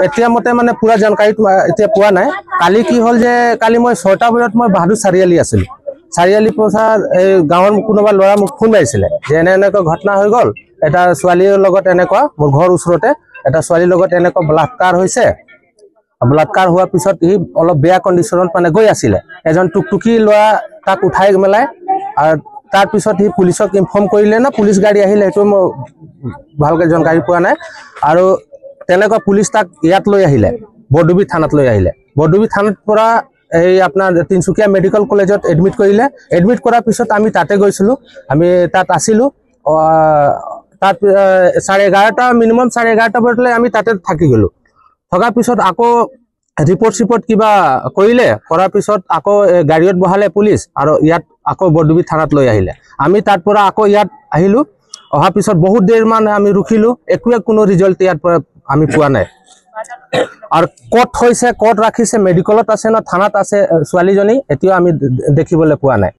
এতিয়া মতে মানে পুৰা জানকাৰী এতিয়া পোৱা নাই। কালি কি হ'ল যে কালি মই 6টা বজাত মই বাহাদুৰ চাৰিআলি আছিলোঁ। চাৰিআলি পৌছাৰ এই গাঁৱৰ কোনোবা ল'ৰা মোক ফোন মাৰিছিলে যে এনেকুৱা ঘটনা হৈ গ'ল, এটা ছোৱালীৰ লগত এনেকুৱা, মোৰ ঘৰ ওচৰতে এটা ছোৱালীৰ লগত এনেকুৱা বলাৎকাৰ হৈছে। বলাৎকাৰ হোৱাৰ পিছত সি অলপ বেয়া কণ্ডিশ্যনত মানে গৈ আছিলে। এজন টুকটুকি ল'ৰা তাক উঠাই মেলাই আৰু তাৰপিছত সি পুলিচক ইনফৰ্ম কৰিলে না পুলিচ গাড়ী আহিলে, সেইটো মই ভালকৈ জানকাৰী পোৱা নাই। আৰু তেনেকুৱা পুলিচ তাক ইয়াত লৈ আহিলে, বৰডুবি থানাত লৈ আহিলে। বৰডুবি থানাৰ পৰা এই আপোনাৰ তিনিচুকীয়া মেডিকেল কলেজত এডমিট কৰিলে। এডমিট কৰাৰ পিছত আমি তাতে গৈছিলোঁ, আমি তাত আছিলোঁ। তাত 11:30 মিনিমাম 11:30 বজালৈ আমি তাতে থাকি গ'লোঁ। থকাৰ পিছত আকৌ ৰিপৰ্ট কিবা কৰিলে, কৰাৰ পিছত আকৌ গাড়ীত বহালে পুলিচ আৰু ইয়াত আকৌ বৰডুবি থানাত লৈ আহিলে। আমি তাৰ পৰা আকৌ ইয়াত আহিলোঁ। অহাৰ পিছত বহুত দেৰমান আমি ৰখিলোঁ, একোৱে কোনো ৰিজাল্ট ইয়াৰ পৰা আমি পোৱা নাই। আৰু ক'ত হৈছে, ক'ত ৰাখিছে, মেডিকেলত আছে না থানাত আছে ছোৱালীজনী, এতিয়াও আমি দেখিবলৈ পোৱা নাই।